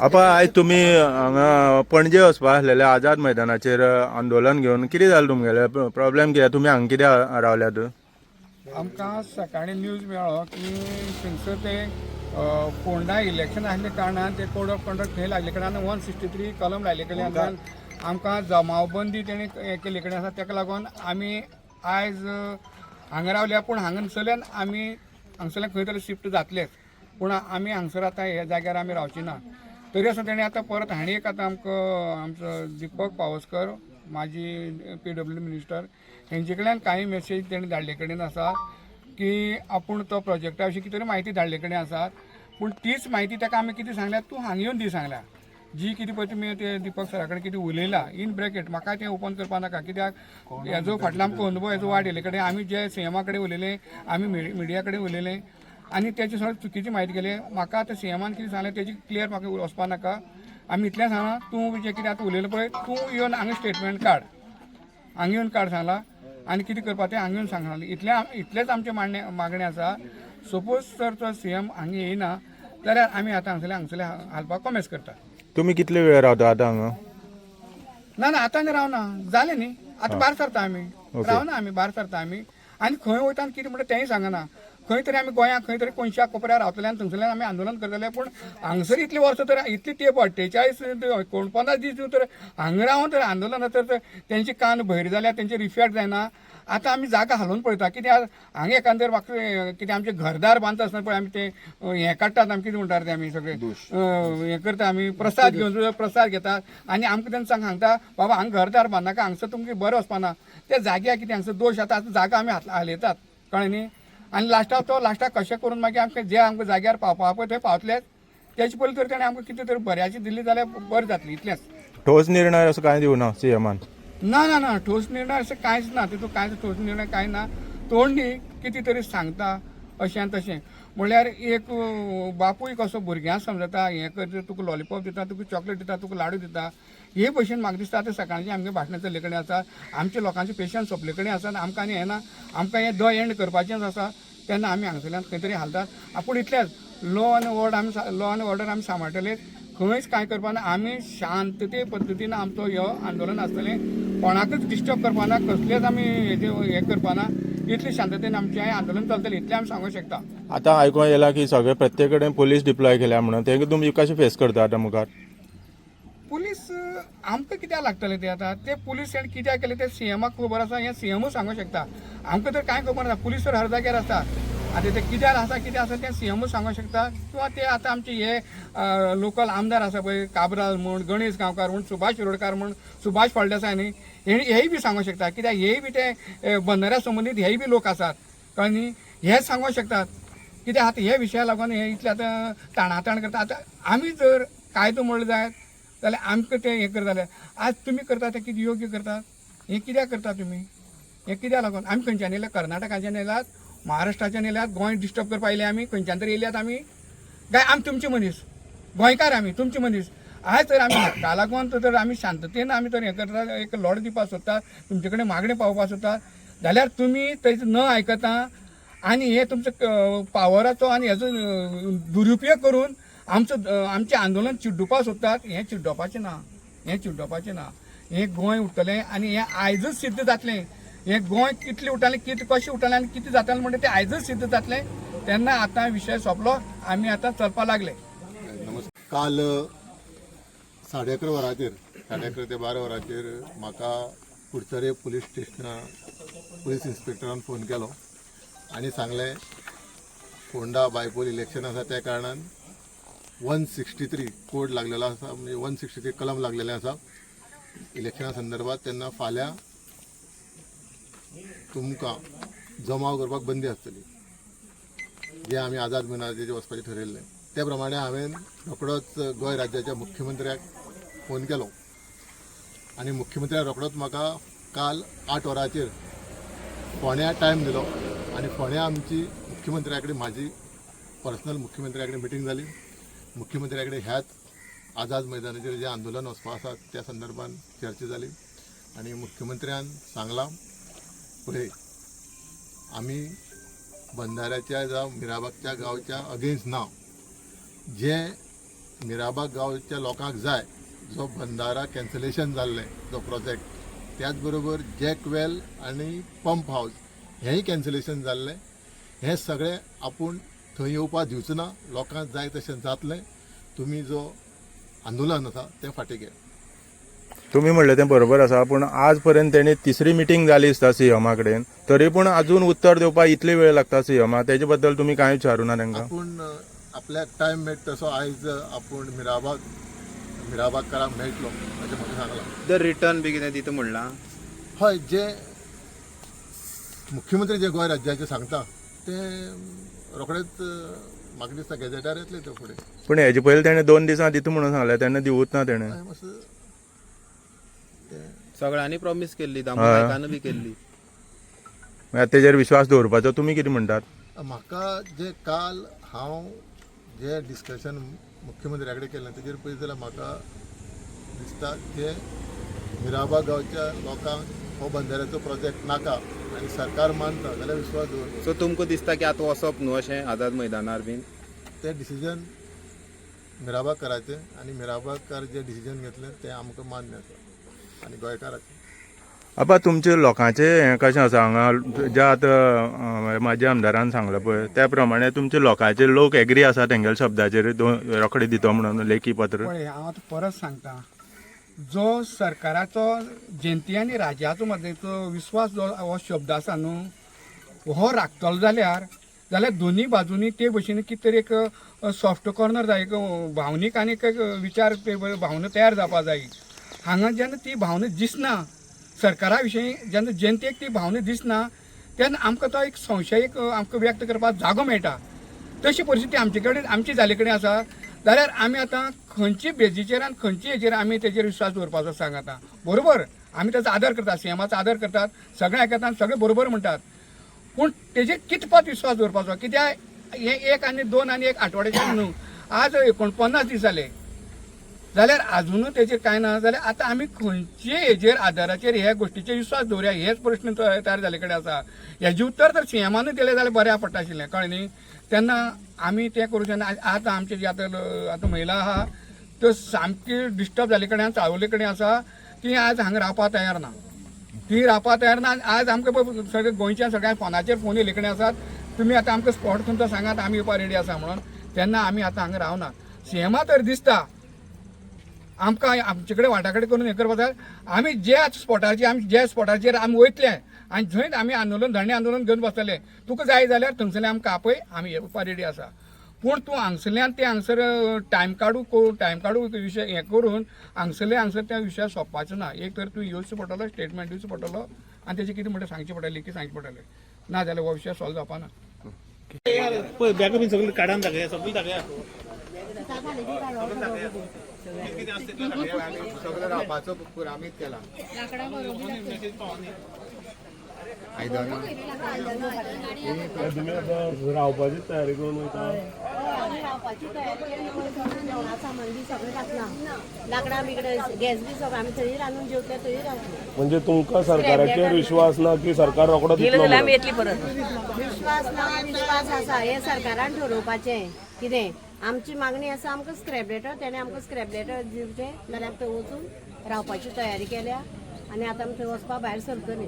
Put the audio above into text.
आपा आयज तुमी हांगा पणजे वचपा आसलेले आझाद मैदानाचेर आंदोलन घेवन कितें जालें तुमगेले प्रॉब्लेम कितें तुमी हांगा कित्याक रावल्यात? आमकां सकाळी न्यूज मेळ्ळो की थंयसर ते फोंडा इलेक्शन आसल्या कारणान ते कोड ऑफ कंडक्ट थंय लागले कारणान 163 कलम लायले कडल्यान आमकां जमावबंदी तेणी हें केल्ले कडेन आसा तेका लागून आमी आयज हांगा रावल्या पूण हांगासरल्यान आमी हांगासरल्यान खंय तरी शिफ्ट जातलेच पूण आमी हांगसर आतां ह्या जाग्यार आमी रावची ना तरी आसून तेणी आतां परत हांणी एक आतां आमकां आमचो दीपक पावसकर माजी PWD मिनिस्टर हेंचे कडल्यान कांय मेसेज तेणी धाडले कडेन आसा की आपूण तो प्रोजेक्टा विशीं कितें तरी म्हायती धाडले कडेन आसा पूण तीच म्हायती ताका आमी कितें सांगल्या तूं हांगा येवन दी सांगल्या जी कितें पळय तुमी ते दीपक सरा कडेन कितें उलयला इन ब्रॅकेट म्हाका तें ओपन करपा नाका कित्याक हेजो फाटलो आमकां अनुभव हेजो वाड येयले कडेन आमी जे CMा कडेन उलयलें आमी मिडिया कडेन उलयलें आनी तेची सगळी चुकीची म्हायती केली म्हाका आतां CMान कितें सांगलें तेजी क्लियर म्हाका वचपा नाका आमी इतलें सांगलां तूं जें कितें आतां उलयलें पळय तूं येवन हांगा स्टेटमेंट काड हांगा येवन काड सांगलां आनी कितें करपा तें हांगा येवन सांगलां इतलेंच आमचें मागणें आसा सपोज जर तो CM हांगा येयना जाल्यार आमी आतां हांगसरले हालपाक कॉमेस करता. तुमी कितले वेळ रावता आतां हांगा? ना आतां आमी रावना जालें न्ही आतां भायर सरता आमी रावना आमी भायर सरता आमी आनी खंय वयता आनी कितें म्हणटा तेंय सांगना खंय तरी आमी गोंयांत खंय तरी कोणशा कोपऱ्यार रावतले आनी थंयसरल्यान आमी आंदोलन करतले पूण हांगसर इतलीं वर्सां तर इतली तेंप 48 49 दीस तर हांगा रावन तर आंदोलन तर तेंचे कान भैर जाल्या तेंचे रिफॅक्ट जायना आतां आमी जागा हालोवन पळयता कित्याक हांगा एखादेर म्हाका कितें आमचे घरदार बांदता आसतना पळय आमी ते हें काडटात आमी कितें म्हणटात ते आमी सगळे हें करता आमी प्रसाद घेवन प्रसाद घेतात आनी आमकां तेन्ना सांगता बाबा हांगा घरदार बांदनाका हांगसर तुमकां बरें वचपाना त्या जाग्यार कितें हांगसर दोश आतां जागा आमी हालयतात कळ्ळें न्ही आनी लास्टाक कशें करून मागीर आमकां जे आमकां जाग्यार पावपा पळय थंय पावतलेच तेचे पयलीं तर तेणें आमकां कितें तरी बऱ्याची दिल्ली जाल्यार बरें जातलें इतलेंच. ठोस निर्णय असो कांय दिवना CMान? ना ठोस निर्णय असं कांयच ना तितून कांयच ठोस निर्णय कांय ना तोंडी कितें तरी सांगता अशें आनी तशें म्हणल्यार एक बापूय कसो भुरग्यांक समजता हें करता तुका लॉलीपॉप दिता तुका चॉकलेट दिता तुका लाडू दिता हे भशेन म्हाका दिसता आतां सकाळचें आमगे भाशणां चल्ले कडेन आसा आमच्या लोकांचे पेशंस सोंपले कडेन आसा आनी आमकां आनी हें ना आमकां हें द एंड करपाचेंच आसा तेन्ना आमी हांगासरल्यान खंय तरी हालतात आपूण इतलेंच लॉ आनी ऑर्डर आमी सांबाळटले खंयच कांय करपाना आमी शांतते पद्दतीन आमचो ह्यो आंदोलन आसतलें कोणाकच डिस्टर्ब करपाना कसलेच आमी हें करपाना इतले शांततेन आमचें हें आंदोलन चलतलें इतलें आमी सांगूंक शकता. आतां आयकूंक येयला की सगळे प्रत्येक कडेन पुलीस डिप्लॉय केल्या म्हणून ते तुमी कशें फेस करता आतां मुखार? पुलीस आमकां कित्याक लागतले ते आतां ते पुलीस तेणें कित्याक केलें ते CMाक खबर आसा हें CMूच सांगूंक शकता आमकां तर कांय खबर ना पुलीस तर हर जाग्यार आसा आतां ते कित्याक आसा कितें आसा तें CMूच सांगूंक शकता किंवा ते आतां आमचे हे लोकल आमदार आसा पळय काबराल म्हण गणेश गांवकार म्हण सुभाष शिरोडकार म्हण सुभाष फळदेसाय न्ही हेय बी सांगूंक शकता कित्याक हेय बी ते बंदऱ्या संबंदीत हेय बी लोक आसात कळ्ळें न्ही हेच सांगूंक शकतात कित्याक आतां हे विशया लागून हे इतले आतां ताणाताण करता आतां आमी जर कायदो म्हणलो जायत जाल्यार आमकां तें हें करता जाल्यार आज तुमी करता तें कितें योग्य करतात हें कित्याक करता तुमी हें कित्याक लागून आमी खंयच्यान येयल्यात कर्नाटकाच्यान येयल्यात महाराष्ट्राच्यान येयल्यात गोंय डिस्टर्ब करपा येयले आमी खंयच्यान तरी येयल्यात आमी काय आमी तुमचे मनीस गोंयकार आमी तुमचे मनीस आयज तर आमी हाका लागून तर आमी शांततेन आमी तर हें करतात एक लढ दिवपाक सोदतात तुमचे कडेन मागणी पावोवपाक सोदतात जाल्यार तुमी तें न आयकता आनी हे तुमचो पावराचो आनी हेजो दुरुपयोग करून आमचें आंदोलन चिड्डुपाक सोदतात हें चिड्डोवपाचें ना हें गोंय उरतलें आनी हें आयजच सिद्ध जातलें हें गोंय कितलें उरतलें कशें उरतलें आनी कितें जातलें म्हणटा तें आयजच सिद्ध जातलें तेन्ना आतां विशय सोंपलो आमी आतां चलपाक लागले. काल 11:30 वरांचेर 11:30 ते 12 वरांचेर म्हाका कुडचरे पुलीस स्टेशना पुलीस इन्स्पेक्टरान फोन केलो आनी सांगलें फोंडा बायपोल इलेक्शन आसा त्या कारणान 163 कोड लागलेलो आसा म्हणजे 163 कलम लागलेले आसा इलेक्शना संदर्भात तेन्ना फाल्यां तुमकां जमाव करपाक बंदी आसतली जे आमी आझाद मैदानाचेर वचपाचें ठरयल्लें त्या प्रमाणे हांवें रोखडोच गोंय राज्याच्या मुख्यमंत्र्याक फोन केलो आनी मुख्यमंत्र्याक रोखडोच म्हाका काल 8 वरांचेर फोंड्या टायम दिलो आनी फोंड्या आमची मुख्यमंत्र्या कडेन म्हाजी पर्सनल मुख्यमंत्र्या कडेन मिटींग जाली मुख्यमंत्र्या कडेन ह्याच आझाद मैदानाचेर जें आंदोलन वचपा आसा त्या संदर्भान चर्चा जाली आनी मुख्यमंत्र्यान सांगलां पळय आमी बंधाऱ्याच्या जावं मिराबागच्या गांवच्या अगेन्स्ट ना जे मिराबाग गांवच्या लोकांक जाय जो बंधारा कॅन्सलेशन जाल्ले जो प्रोजेक्ट, त्याच बरोबर जॅक वेल आनी पंप हाऊस हेंय कॅन्सलेशन जाल्ले, हे सगळे आपूण थंय येवपाक दिवचो ना, लोकांक जाय तशें जातलें. तुमी जो आंदोलन आसा तें फाटीं घे. तुम्ही म्हणले ते बरोबर आसा, पूण आज पर्यंत तेणी तिसरी मिटींग जाली दिसता सीएमा कडेन, तरी पूण अजून उत्तर दिवपाक इतली वेळ लागता सीएमा, तेजे बद्दल तुमी कांय विचारूं ना तांकां? आपूण आपल्याक टायम मेळटा तसो आयज आपूण मिराबागकारांक मेळटलो अशें म्हाका सांगलां. द रिटर्न बी कितें दिता म्हणलां? हय, जे मुख्यमंत्री जे गोंय राज्याचे सांगता ते रोखडेच म्हाका दिसता गॅजेटार येतले ते फुडें. पूण हेजे पयलीं तेणें 2 दिसां दिता म्हणून सांगलें, तेन्ना दिवूच ना तेणें. मातसो सगळ्यांनी प्रॉमिस केल्ली, दामोदर नायकान बी केल्ली. मागीर तेजेर विश्वास दवरपाचो तुमी कितें म्हणटात? म्हाका जे काल हांव जे डिस्कशन मुख्यमंत्र्या कडेन केलें तेजेर पळयत जाल्यार म्हाका दिसता की मिराबाग गांवच्या लोकांक हो बंधाऱ्याचो प्रोजेक्ट नाका आनी सरकार मानता जाल्यार विश्वास दवरता. सो तुमकां दिसता की आतां वचप न्हू अशें आझाद मैदानार बीन? ते डिसिजन मिराबागकाराचें आनी मिराबागकार जे डिसिजन घेतलें तें आमकां मान्य आसा आनी गोंयकाराचें. आपा तुमचे लोकांचे हें कशें आसा हांगा, जे आतां म्हाज्या आमदारान सांगलां पळय त्या प्रमाणे तुमचे लोकांचे लोक एग्री आसा तेंगेल्या शब्दाचेर रोखडे दितो म्हणून लेखी पत्र? पळय, हांव आतां परत सांगता, जो सरकाराचो जनते आनी राज्याचो मदेचो विश्वास जो हो शब्द आसा न्हू, हो राखतलो जाल्यार दोनी बाजूनी ते भशेन कितें तरी एक सॉफ्ट कॉर्नर जाय, एक भावनीक आनी एक विचार भावना तयार जावपा जाय. हांगा जेन्ना ती भावना दिसना सरकारा विशीं, जेन्ना जनतेक ती भावना दिसना तेन्ना आमकां तो एक संशय एक आमकां व्यक्त करपाक जागो मेळटा. तशी परिस्थिती आमचे कडेन आमची जाले कडेन आसा जाल्यार आमी आतां खंयची बेजीचेर आनी खंयची हेचेर आमी तेजेर विश्वास दवरपाचो सांग. आतां बरोबर आमी ताचो आदर करतात, सीएमाचो आदर करतात, सगळे आयकतात आनी सगळे बरोबर म्हणटात, पूण तेजेर कितपत विश्वास दवरपाचो? कित्याक हे 1 आनी 2 आनी 1 आठवड्याचें न्हू, आज 49 दीस जाले जाल्यार अजूनय तेजेर कांय ना. जाल्यार आतां आमी खंयचे हेजेर आदाराचेर ह्या गोश्टीचेर विश्वास दवरया, हेच प्रश्न तयार जाले कडेन आसा. हेजें उत्तर तर सीएमानूय दिलें जाल्यार बऱ्या पडटा आशिल्लें, कळ्ळें न्ही? तेन्ना आमी तें करूं शकना. आतां आमचे जे आतां महिला आहा त्यो सामकी डिस्टर्ब जाले कडेन चाळवले कडेन आसा, ती आज हांगा रावपा तयार ना. ती रावपा तयार ना. आज आमकां सगळे गोंयच्या सगळ्या फोनाचेर फोन येयले कडेन आसात, तुमी आतां आमकां स्पॉट तुमचो सांगात, आमी येवपा रेडी आसा म्हणून. तेन्ना आमी आतां हांगा रावना. सीएमा तर दिसता आमकां आमचे कडेन वाटाकडे करून हें करपा जाय. आमी ज्या स्पॉटाचेर आमी वयतले आनी थंयच आमी आंदोलन धरणे आंदोलन घेवन बसतले. तुका जाय जाल्यार थंगसरल्यान आमकां आपय, आमी येवपा रेडी आसा. पूण तूं हांगसरल्यान ते हांगसर टायम काडू विशय हें करून हांगसर त्या विशयार सोंपपाचो ना. एक तर तूं येवचो पडटलो, स्टेटमेंट दिवचो पडटलो आनी तेजें कितें म्हणटा सांगचें पडटलें, की सांगचें पडटलें. ना जाल्यार हो विशय सॉल्व जावपा ना. पळय बॅग बीन सगळी काढान दाखया, सगळी दाखया. सगळं रावपाचो आमीच केला. रावपाची तयारी करून वयता. रावपाची तयारी जेवणा सामान बी सगळें घातलां, लाकडां बिकडां गॅस बी सगळें आमी थंय रांदून जेवतले, थंय रावतले. म्हणजे तुमकां सरकाराचेर विश्वास ना की सरकार रोखडो दितलो म्हणून? विश्वास ना, विश्वास आसा. हे सरकारान ठरोवपाचें कितें. आमची मागणी आसा आमकां स्क्रॅप लेटर, तेणें आमकां स्क्रॅप लेटर दिवचें जाल्यार थंय वचून रावपाची तयारी केल्या आनी आतां आमी थंय वचपा भायर सरतलीं.